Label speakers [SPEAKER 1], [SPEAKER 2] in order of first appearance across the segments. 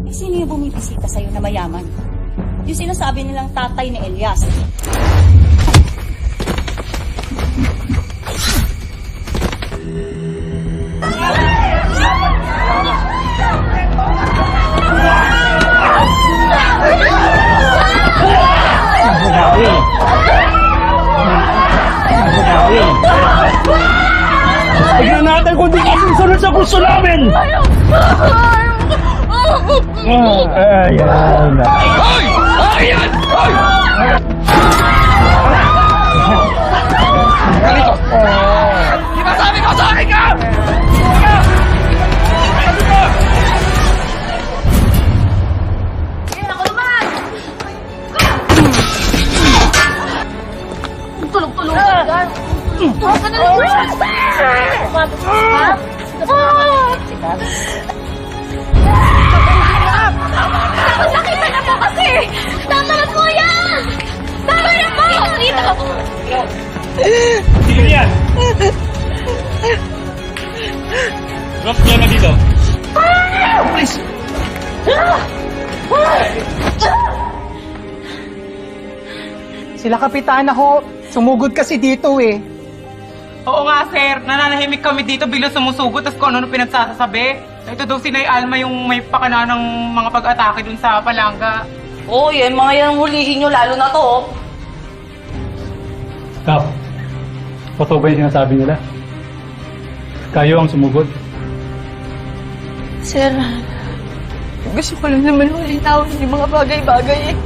[SPEAKER 1] Eh, sino yung bumibisita sa'yo na mayaman? Yung sinasabi nilang tatay ni Elias.
[SPEAKER 2] Tignan natin kung di kasi sunod sa gusto namin! Ayan!
[SPEAKER 3] Hoy! Ayan! Hoy! Ganito! Di ba sabi ko sa akin ka?
[SPEAKER 4] Tulog-tulog ka dyan. Huwag ka na lang. Ha? Dapat nakita na po kasi! Tama na po yan! Tama na po! Dito!
[SPEAKER 2] Sino yan? Drop niya na dito. Please!
[SPEAKER 5] Sila Kapitana ho, sumugod kasi dito eh.
[SPEAKER 6] Oo nga, sir. Nananahimik kami dito bilang sumusugot tapos kung ano pinagsasabi. Ito daw si Nay Alma yung may pakana ng mga pag-atake dun sa palangga.
[SPEAKER 1] Oo, yan mga yan hulihin nyo, lalo na to.
[SPEAKER 2] Kap, totoo ba yung sinasabi nila? Kayo ang sumugod?
[SPEAKER 4] Sir, gusto ko lang naman malinawin yung mga bagay-bagay eh.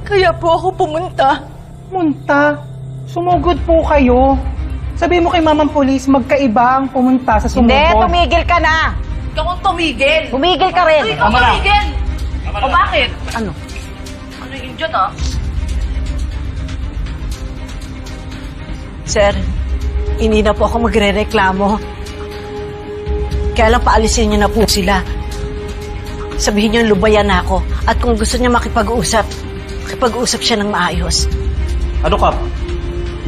[SPEAKER 4] Kaya po ako pumunta.
[SPEAKER 5] Munta, sumugod po kayo. Sabi mo kay Mamang Police, magkaiba ang pumunta sa sumugod.
[SPEAKER 1] Hindi, tumigil ka na.
[SPEAKER 4] Ikaw ang tumigil.
[SPEAKER 1] Tumigil ka rin.
[SPEAKER 4] Ikaw tumigil. O bakit?
[SPEAKER 1] Ano?
[SPEAKER 4] Ano yun dyan ah?
[SPEAKER 7] Sir, hindi na po ako magre-reklamo. Kaya lang paalisin niyo na po sila. Sabihin niyo lubayan na ako. At kung gusto niya makipag-usap siya ng maayos.
[SPEAKER 8] Ano Kap?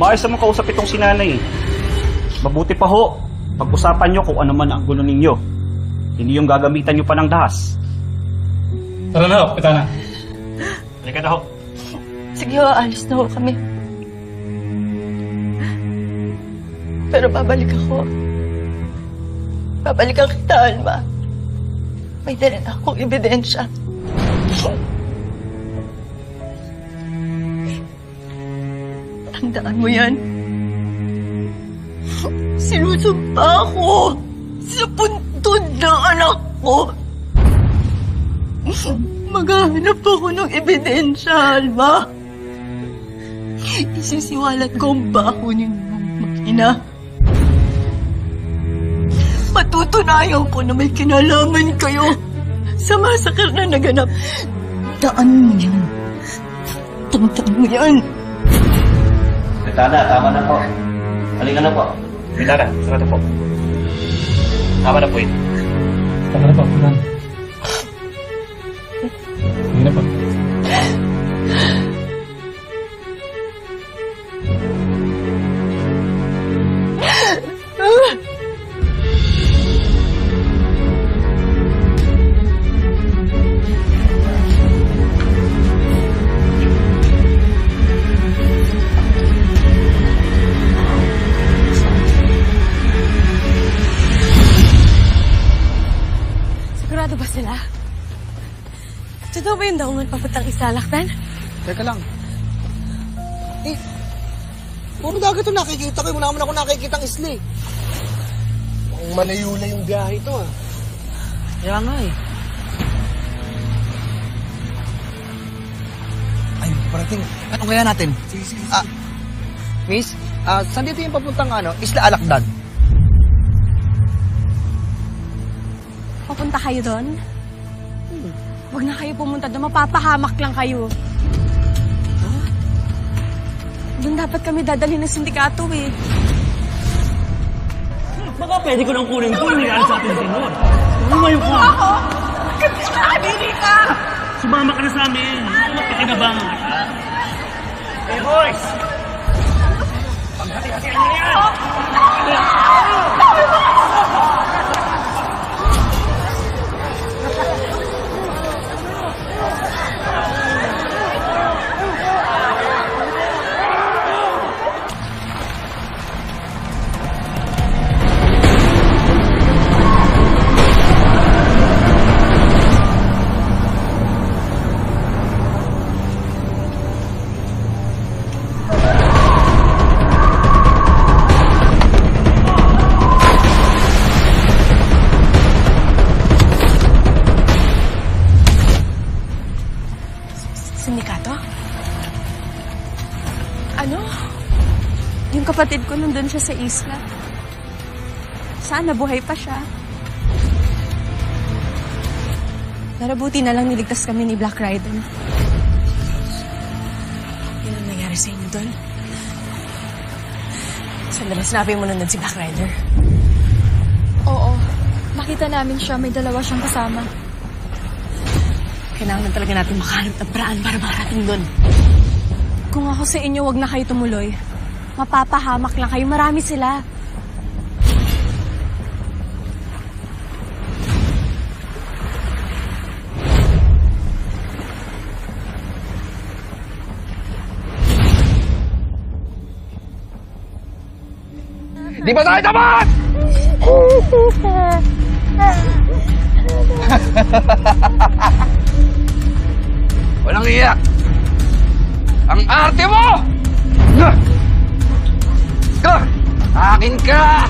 [SPEAKER 8] Maayos naman kausap itong sinanay. Mabuti pa ho, pag-usapan nyo kung ano man ang gulo ninyo. Hindi yung gagamitan nyo pa ng dahas.
[SPEAKER 2] Tara na ho, Kapitana.
[SPEAKER 8] Halika na ho.
[SPEAKER 4] Sige ho, alis na ho kami. Pero babalik ako. Babalikan kita, Alma. May dala na akong ebidensya. Tandaan mo yan. Sinusumpa ako sa puntod ng anak ko. Maghahanap ako ng ebidensya, Alma. Isisiwalat ko ang bako niyo ng makina. Patutunayan ko na may kinalaman kayo sa masakar na naganap. Daan mo yan. Tandaan mo yan.
[SPEAKER 8] Kapitana, tama na po. Halika na po. Kapitana, sarado po. Tama na po yun.
[SPEAKER 2] Tama na po, Kapitana. Hindi na po.
[SPEAKER 4] Sigurado ba sila? Totoo ba yung daungan papuntang Islalaktan?
[SPEAKER 9] Teka lang. Eh, puro dagat ito nakikita ko. Wala naman ako nakikita ang isli. Mukhang malayo na yung biyahe ito ah.
[SPEAKER 5] Kaya nga eh.
[SPEAKER 9] Ay, parating. Ano kaya natin? Sige. Miss, saan dito yung papuntang Isla Alakdan?
[SPEAKER 4] Papunta kayo doon? Huwag na kayo pumunta doon. Mapapahamak lang kayo. Doon dapat kami dadalhin ng sindikato eh.
[SPEAKER 2] Baka pwede ko nang kunin kung nangyari sa atin din noon. Lumayo ko!
[SPEAKER 4] Ako? Nakadili ka!
[SPEAKER 2] Sumama ka na sa amin! Pakinabangan ka! Hey boys! Paghati-hatian niyo yan!
[SPEAKER 10] kapatid ko nandun siya sa isla. Sana buhay pa siya. Pero buti na lang niligtas kami ni Black Rider.
[SPEAKER 7] Yan ang nangyari sa inyo doon. Sandali, sinabi mo nandun si Black Rider.
[SPEAKER 10] Oo. Nakita namin siya. May dalawa siyang kasama.
[SPEAKER 7] Kailangan talaga natin makahanap ng paraan para marating doon.
[SPEAKER 10] Kung ako sa inyo, wag na kayo tumuloy. Mapapahamak lang kayo. Marami sila.
[SPEAKER 3] Di ba tayo tapat? Walang iyak. Ang arte mo! Akin ka!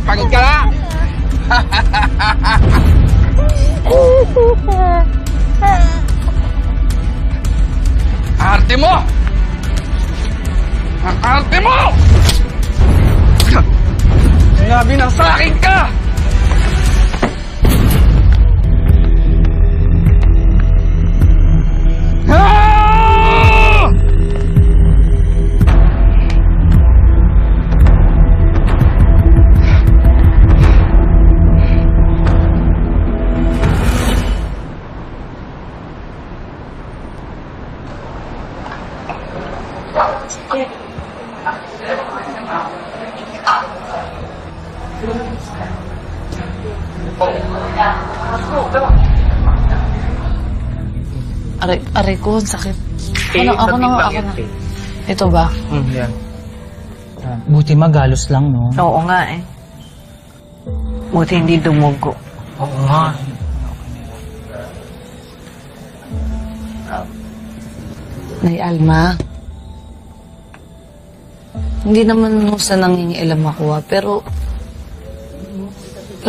[SPEAKER 3] Pagod ka na! Arte mo! Ang arte mo! Sinabi ng sa akin ka! Ah!
[SPEAKER 11] Aray ko, ang sakit. Ako na. Ito ba?
[SPEAKER 5] Yan. Buti magalos lang, no?
[SPEAKER 7] Oo nga eh. Buti hindi dumugo.
[SPEAKER 5] Oo nga.
[SPEAKER 11] Nay Alma. Hindi naman sa nangingialam ako pero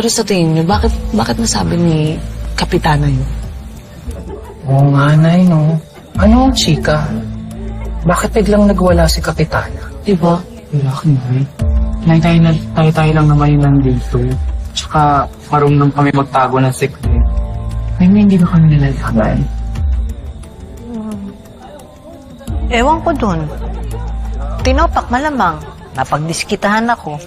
[SPEAKER 11] sa tingin niyo, bakit nasabi ni Kapitana yun?
[SPEAKER 5] Oo nga, Nay, no? Ano ang chika? Bakit biglang nagwala si Kapitana?
[SPEAKER 11] Diba?
[SPEAKER 2] Bakit, Nay? Nay, tayo lang naman yung nandito. Tsaka, marunong kami magtago ng secret. Nay, hindi ba kami nilalaman?
[SPEAKER 7] Ewan ko dun. Tinopak malamang. Napagdiskitahan ako.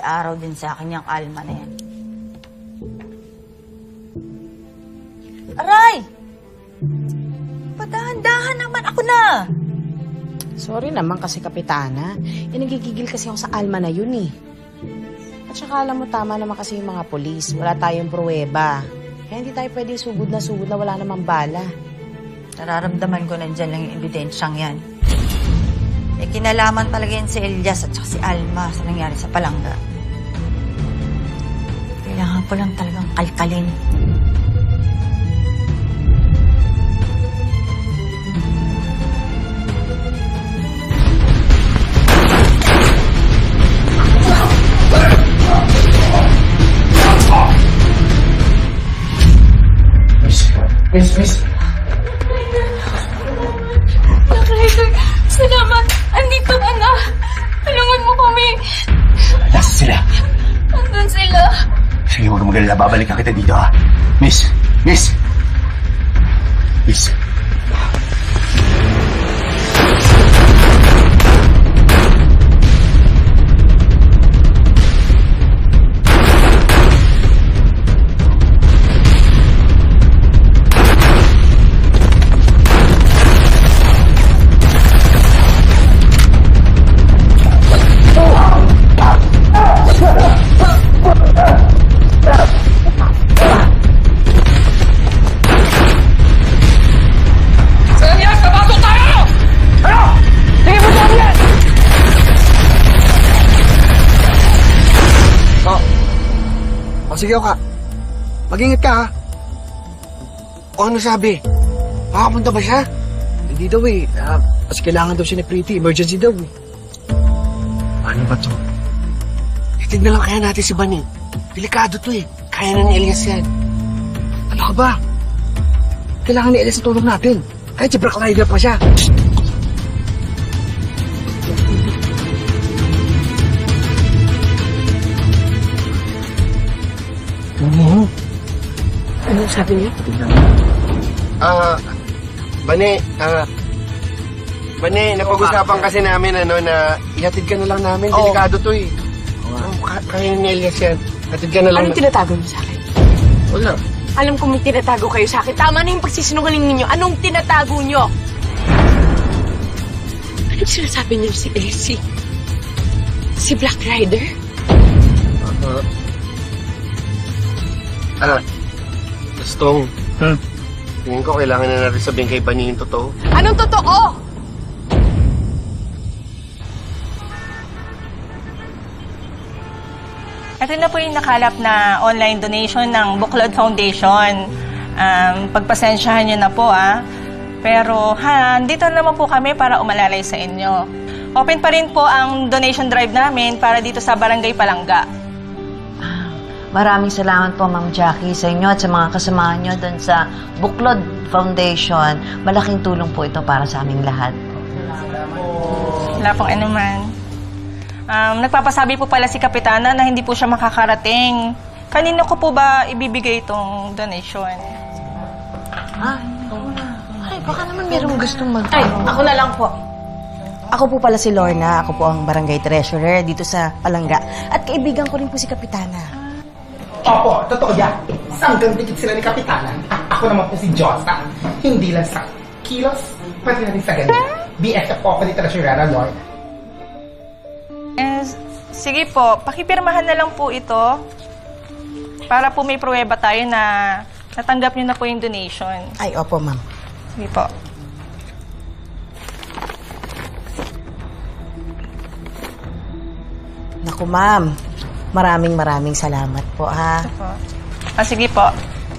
[SPEAKER 1] Araw din sa akin yung Alma na yan. Aray! Padahan-dahan naman ako na!
[SPEAKER 12] Sorry naman kasi, Kapitana. Nagigigil kasi ako sa Alma na yun eh. At saka alam mo, tama naman kasi yung mga polis. Wala tayong pruweba. Kaya hindi tayo pwede sugod na wala namang bala.
[SPEAKER 1] Nararamdaman ko nandyan lang yung ebidensyang yan. Eh, kinalaman talaga yan si Elias at saka si Alma sa nangyari sa Palangga. Kailangan ko lang talagang kalkalin.
[SPEAKER 5] Miss.
[SPEAKER 10] Black Rider, salamat. Andito ka na. Tulungan mo kami.
[SPEAKER 9] Nasa sila?
[SPEAKER 10] Andun sila.
[SPEAKER 9] Sige, huwag magalala. Babalikan kita dito, ha? Miss! Sige ka. Mag-ingat ka, ha? O ano sabi? Makapunta ba siya? Hindi daw eh. Kasi kailangan daw siya ni Pretty. Emergency daw eh. Paano ba to? Tignan lang kaya natin si Bani. Delikado to eh. Kaya na ni Elias yan. Ano ka ba? Kailangan ni Elias ang tulong natin. Kahit si Black Rider pa siya.
[SPEAKER 7] Ano sabi niya?
[SPEAKER 9] Bani, napag-usapan kasi namin na ihatid ka na lang namin. Delikado to eh. Kaya ni Elias yan. Hatid ka na lang.
[SPEAKER 7] Anong tinatago niyo sa akin?
[SPEAKER 9] Wala.
[SPEAKER 10] Alam ko may tinatago kayo sa akin. Tama na yung pagsisinungaling ninyo. Anong tinatago nyo?
[SPEAKER 7] Anong sinasabi niyo si Elsie? Si Black Rider?
[SPEAKER 9] Gustong. Tingin ko kailangan na natin sabihin kay Bani yung totoo.
[SPEAKER 10] Anong totoo?
[SPEAKER 13] Ito na po yung nakalap na online donation ng Buklod Foundation. Pagpasensyahan nyo na po Pero dito naman po kami para umalalay sa inyo. Open pa rin po ang donation drive namin para dito sa Barangay Palangga.
[SPEAKER 1] Maraming salamat po, Ma'am Jackie, sa inyo at sa mga kasamahan nyo doon sa Buklod Foundation. Malaking tulong po ito para sa aming lahat.
[SPEAKER 13] Wala pong anuman. Nagpapasabi po pala si Kapitana na hindi po siya makakarating. Kanino ko po ba ibibigay itong donation?
[SPEAKER 12] Ay, baka naman merong gustong
[SPEAKER 7] Ay, ako na lang po. Ako po pala si Lorna. Ako po ang barangay treasurer dito sa Palangga. At kaibigan ko rin po si Kapitana.
[SPEAKER 5] Opo, totoo yan. Sanggang dikit sila ni Kapitana. Ako naman po si Josa. Hindi lang sa kilos, pati na rin sa ganyan. BFF po ako ni Treasurera Lorna.
[SPEAKER 13] Sige po, pakipirmahan na lang po ito para po may pruweba tayo na natanggap nyo na po yung donation.
[SPEAKER 7] Ay, opo, ma'am.
[SPEAKER 13] Sige po.
[SPEAKER 7] Naku, ma'am. Maraming salamat po, ha?
[SPEAKER 13] Ito po. Sige po.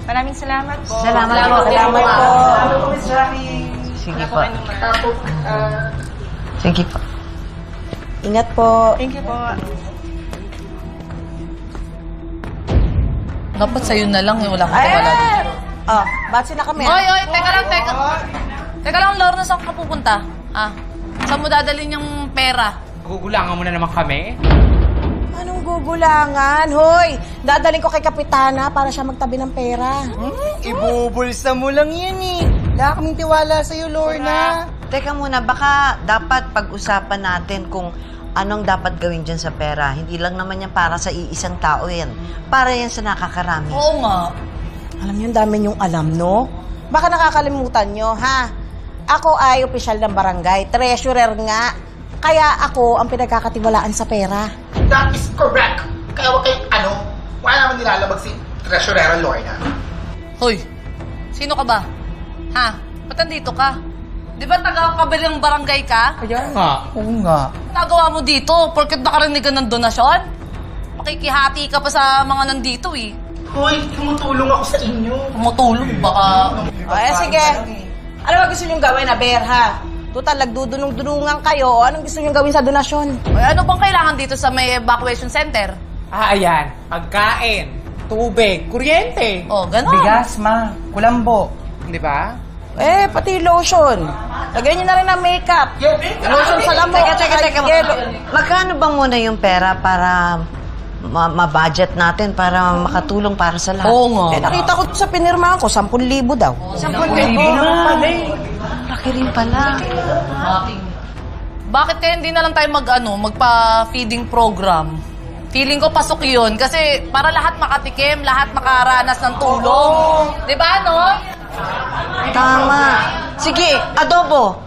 [SPEAKER 13] Maraming salamat po.
[SPEAKER 1] Salamat po.
[SPEAKER 7] Salamat po.
[SPEAKER 5] Salamat po, Miss Jackie.
[SPEAKER 1] Sige po.
[SPEAKER 5] Tapos,
[SPEAKER 1] Sige po.
[SPEAKER 7] Ingat po.
[SPEAKER 13] Thank you po.
[SPEAKER 11] Dapat sa'yo na lang, wala kang wala.
[SPEAKER 7] Oh, batsi na kami.
[SPEAKER 11] Oy, teka lang. Teka lang, Lorna, saan ka pupunta? Saan mo dadalhin yung pera?
[SPEAKER 6] Gugulangan mo na naman kami.
[SPEAKER 7] Anong gugulangan? Hoy, dadaling ko kay Kapitana para siya magtabi ng pera.
[SPEAKER 9] Ibubulsa mo lang yan eh. Wala kaming tiwala sa'yo, Lorna.
[SPEAKER 1] Teka muna, baka dapat pag-usapan natin kung anong dapat gawin dyan sa pera. Hindi lang naman yan para sa iisang tao yan. Para yan sa nakakarami.
[SPEAKER 11] Oo nga.
[SPEAKER 7] Alam niyo, ang dami niyong alam, no? Baka nakakalimutan niyo, ha? Ako ay opisyal ng barangay, treasurer nga. Kaya ako ang pinagkakatiwalaan sa pera.
[SPEAKER 5] that is correct. Kaya wag kayong wala naman nilalabag si Treasurera Lorna.
[SPEAKER 11] Hoy, sino ka ba? Ha? Ba't nandito ka? Di ba taga-kabilang barangay ka?
[SPEAKER 5] Kaya nga. Oo nga.
[SPEAKER 11] Nagawa mo dito, porket nakarinig ka ng donasyon? Makikihati ka pa sa mga nandito eh.
[SPEAKER 5] Hoy, tumutulong ako sa inyo.
[SPEAKER 11] Tumutulong, baka...
[SPEAKER 7] Sige. Ano ba gusto niyong gawin, Aber, ha? Total, nagdudunong-dunungan kayo. Anong gusto niyong gawin sa donasyon?
[SPEAKER 11] Ano bang kailangan dito sa may evacuation center?
[SPEAKER 6] Ayan. Pagkain, tubig, kuryente.
[SPEAKER 11] Oh, ganun.
[SPEAKER 5] Bigas, ma. Kulambo.
[SPEAKER 6] Di ba?
[SPEAKER 7] Pati lotion. Lagyan niyo na rin ng makeup. Lotion sa lamok.
[SPEAKER 1] Teka. Magkano ba muna yung pera para ma-budget natin para makatulong para sa lahat?
[SPEAKER 11] Oo nga.
[SPEAKER 7] Nakita ko sa pinirmahan ko, 10,000 daw.
[SPEAKER 1] 10,000 naman pala eh. Laki rin pala.
[SPEAKER 11] Bakit kaya hindi na lang tayo magpa-feeding program? Feeling ko pasok yun kasi para lahat makatikim, lahat makaranas ng tulong. Di ba, no?
[SPEAKER 1] Tama. Sige, adobo.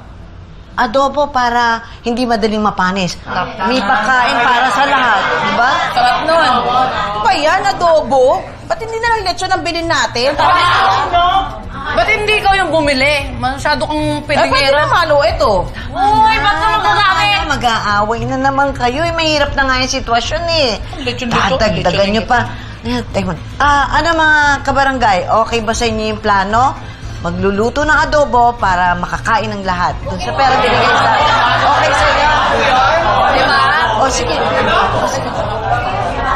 [SPEAKER 1] Adobo para hindi madaling mapanis. May pagkain para sa lahat. Diba?
[SPEAKER 11] Sarap nun.
[SPEAKER 7] Ano ba yan, adobo? Ba't hindi na lang lechon ang bilhin natin?
[SPEAKER 11] Ba't hindi ikaw yung bumili? Masyado kang
[SPEAKER 7] Pwede
[SPEAKER 11] pedingera.
[SPEAKER 7] naman, ito.
[SPEAKER 11] Uy, ba't naman gagawin?
[SPEAKER 1] Mag-aaway na naman kayo. Mahirap na nga yung sitwasyon eh. Dadagdagan nyo pa. Teka, ano mga kabarangay? Okay ba sa inyo yung plano? Magluluto ng adobo para makakain ng lahat. Doon sa pera binigay sa... Okay sa'yo.
[SPEAKER 11] Di ba?
[SPEAKER 1] O sige.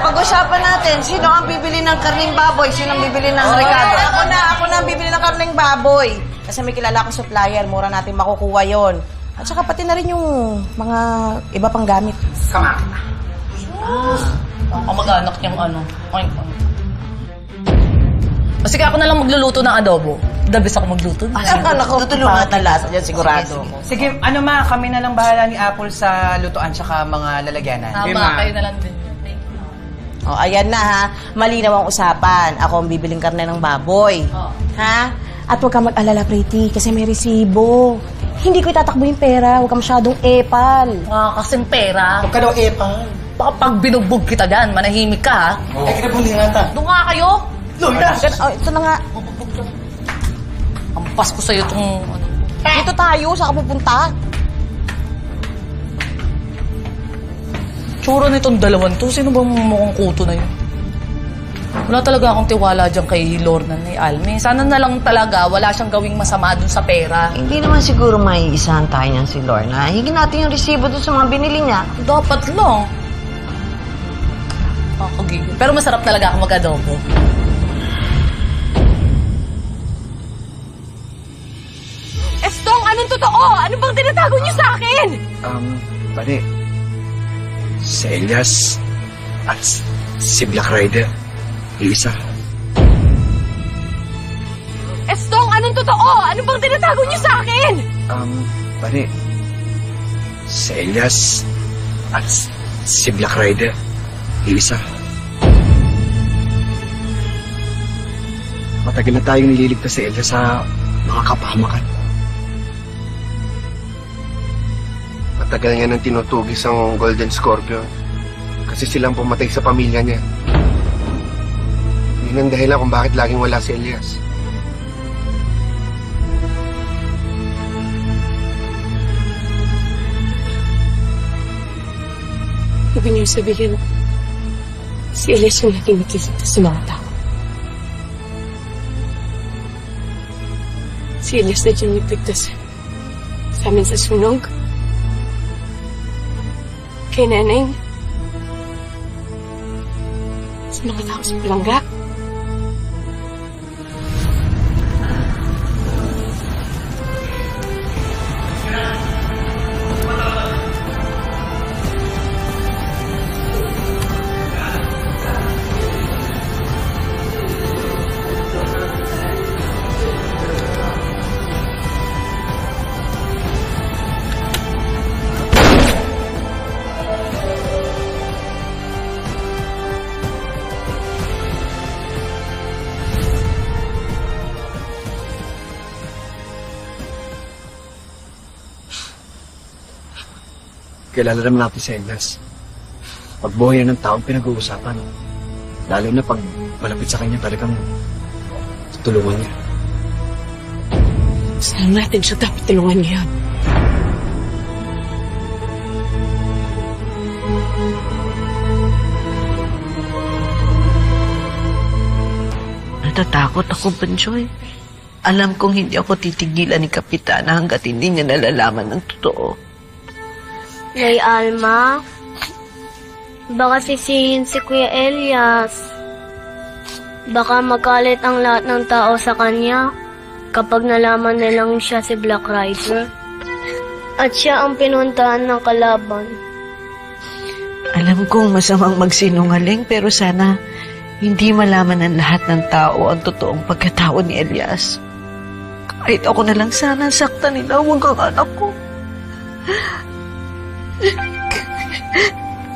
[SPEAKER 1] Pag-usapan natin, sino ang bibili ng karning baboy? Sino ang bibili ng Ricardo?
[SPEAKER 12] Ako na ang bibili ng karneng baboy. Kasi may kilala akong supplier, mura natin makukuha yon. At saka pati na rin yung mga iba pang gamit.
[SPEAKER 5] Sama kita.
[SPEAKER 11] Kamag-anak niyang ano. Ay, O sige, ako na lang magluluto ng adobo. The best ako magluto.
[SPEAKER 12] Naku, tutulungan na lasa dyan, sigurado.
[SPEAKER 14] Sige, ano ma, kami na lang bahala ni Apple sa lutuan tsaka mga lalagyanan.
[SPEAKER 11] Tama, kayo na lang din.
[SPEAKER 12] O, ayan na ha. Malinaw ang usapan. Ako ang bibiling karne ng baboy. Ha? At huwag ka mag-alala, Pretty, kasi may resibo. Hindi ko itatakbo yung pera. Huwag ka masyadong epal.
[SPEAKER 11] Kasing pera.
[SPEAKER 5] Huwag ka daw epal.
[SPEAKER 11] Baka pag binugbog kita dyan, manahimik ka ha.
[SPEAKER 5] Ay, kinabulingan ta.
[SPEAKER 11] Doon nga kayo.
[SPEAKER 5] Lola!
[SPEAKER 12] Oh, ito na nga.
[SPEAKER 11] Ang pasko sa'yo itong...
[SPEAKER 12] Dito tayo. Saan ka pupunta?
[SPEAKER 11] Tsura nitong dalawan to. Sino bang mukhang kuto na yun? Wala talaga akong tiwala dyan kay Lorna ni Alme. Sana na lang talaga wala siyang gawing masama dun sa pera.
[SPEAKER 1] Hindi naman siguro may isahan tayo niyan si Lorna. Hingin natin yung resibo dun sa mga binili niya.
[SPEAKER 11] Dapat lang. Kakagigil. Pero masarap talaga ako mag-adobo.
[SPEAKER 10] Estong, anong totoo? Ano bang tinatago niyo sa akin?
[SPEAKER 9] Bale, si Elias at si Black Rider, yung isa.
[SPEAKER 10] Estong, anong totoo? Ano bang tinatago niyo sa akin?
[SPEAKER 9] Bale, si Elias at si Black Rider, yung isa. Matagal na tayong nililigtas si Elias sa mga kapahamakan.
[SPEAKER 15] Matagal niya nang tinutugis ang Golden Scorpion kasi silang pumatay sa pamilya niya. Yun ang dahilan kung bakit laging wala si Elias.
[SPEAKER 16] Ibig niyo sabihin, si Elias yung naging nagkikita sa mga tao. Si Elias na dyan nagpigtas sa amin sa sunog. Kay Neneng. Sa mga tao sa palangga.
[SPEAKER 9] Kilala naman natin si Elias. Pagbuhay ng taong pinag-uusapan. Lalo na pag malapit sa kanya, talagang tutulungan niya.
[SPEAKER 16] Saan natin siya dapat tulungan niya?
[SPEAKER 1] Natatakot ako, Banjoy. Alam kong hindi ako titigilan ni Kapitana hanggat hindi niya nalalaman ng totoo.
[SPEAKER 17] Nay Alma, baka sisihin si Kuya Elias. Baka magalit ang lahat ng tao sa kanya kapag nalaman nilang siya si Black Rider. At siya ang pinuntahan ng kalaban.
[SPEAKER 1] Alam kong masamang magsinungaling pero sana hindi malaman ng lahat ng tao ang totoong pagkatao ni Elias. Kahit ako na lang sana saktan nila, huwag ang anak ko.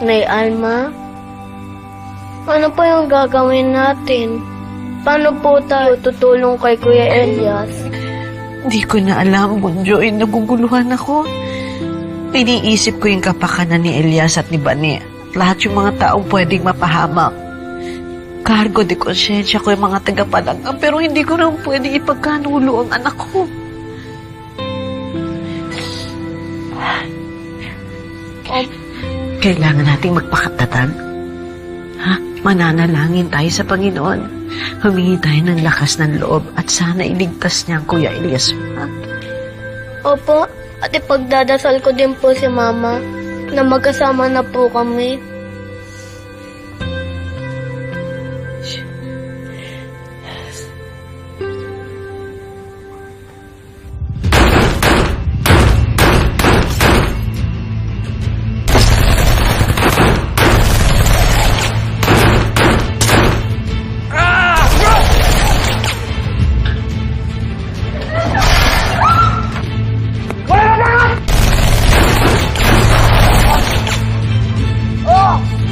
[SPEAKER 17] Nay Alma, ano pa yung gagawin natin? Paano po tayo tutulong kay Kuya Elias?
[SPEAKER 1] Hindi ko na alam, Bunjoy. Naguguluhan ako. Iniisip ko yung kapakanan ni Elias at ni Bani. Lahat yung mga taong pwedeng mapahamak. Cargo de konsyensya ko yung mga tagapalangga, pero hindi ko rin pwedeng ipagkanulo ang anak ko. Kailangan nating magpakatatag. Ha? Mananalangin tayo sa Panginoon. Humingi tayo ng lakas ng loob at sana iligtas niya ang Kuya Elias. Ha?
[SPEAKER 17] Opo, at ipagdadasal ko din po si Mama. na magkasama na po kami.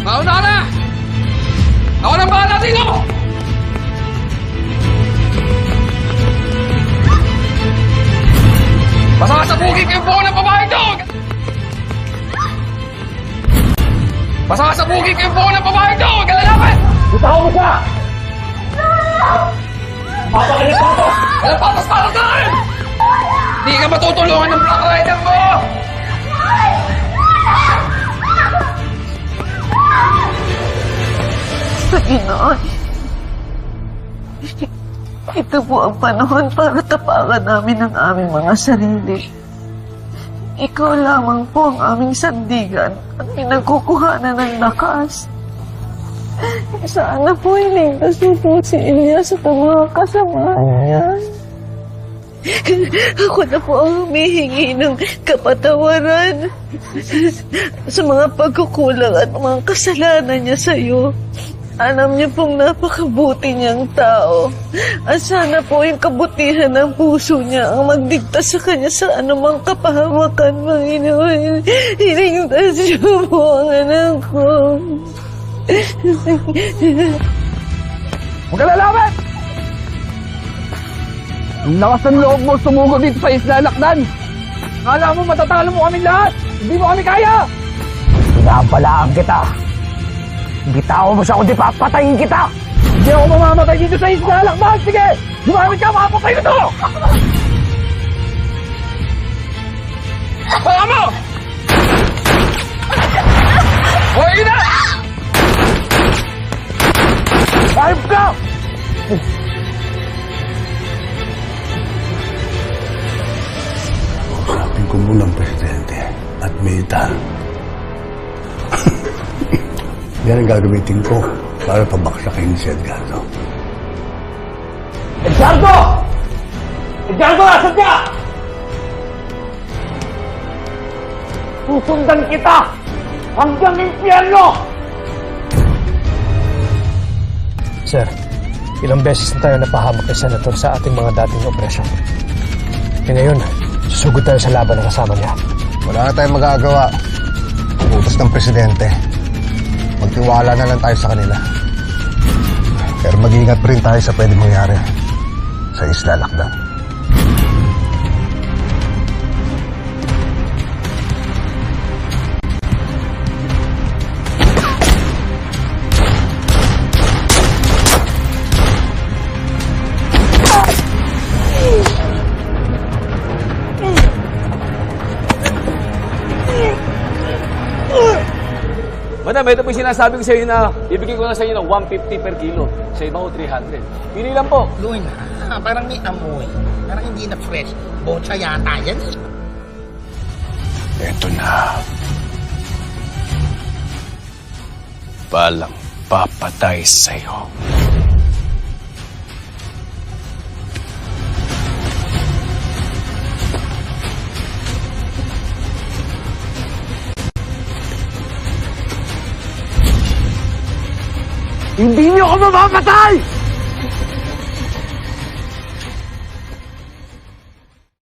[SPEAKER 3] Mauna na! Ako nang bahala dito! Pasasabugin ko yung buo ng babae dog! Pasasabugin ko yung buo ng babae dog! Lalapit!
[SPEAKER 9] Bitaw mo siya! Papakalit ako!
[SPEAKER 3] Walang patas para sa akin! Hindi ka matutulungan ng Black Rider mo!
[SPEAKER 4] Panginoon, ito po ang panahon para tapakan namin ang aming mga sarili. Ikaw lamang po ang aming sandigan at pinagkukuhanan ng lakas. Sana po iligtas niyo po si Elias at ang mga kasamahan niya. Ako na po ang humihingi ng kapatawaran sa mga pagkukulang at mga kasalanan niya sa iyo. Alam niyo pong napakabuti niyang tao. At sana po yung kabutihan ng puso niya ang magdigtas sa kanya sa anumang kapahamakan, Panginoon. Iligtas niyo po ang anak ko.
[SPEAKER 3] Huwag ka lalaban! Ang lakas ng loob mo sumugo dito sa Isla Lakdan! Akala mo matatalo mo kami lahat! Hindi mo kami kaya!
[SPEAKER 9] Pinapalaan kita! Bitaw mo siya kundi papatayin kita!
[SPEAKER 3] Hindi ako mamamatay dito sa Isla Lakdan! Sige! Gumamit ka! Makapatay ko to! Baka mo! Hoy na!
[SPEAKER 9] Ayop ka!
[SPEAKER 18] Sabi ko muna ang presidente at militar. Yan ang gagamitin ko para pabaksakin si Edgardo.
[SPEAKER 9] Edgardo! Edgardo, asan ka? Susundan kita hanggang impyerno!
[SPEAKER 19] Sir, ilang beses na tayo napahamak kay Senator sa ating mga dating operasyon. E ngayon, susugod tayo sa laban na kasama niya.
[SPEAKER 18] Wala na tayong magagawa. Utos ng presidente. Magtiwala na lang tayo sa kanila. Pero mag-iingat pa rin tayo sa pwede mangyari sa Isla Lakdan.
[SPEAKER 20] Madam, ito po yung sinasabi ko sa iyo na ibigay ko na sa inyo ng 150 per kilo. Sa iba ko 300. Pili lang po.
[SPEAKER 5] Luin na. Parang may amoy. Parang hindi na fresh. Bocha yata yan eh.
[SPEAKER 18] Ito na. Balang papatay sa'yo.
[SPEAKER 9] Hindi niyo ako mamamatay!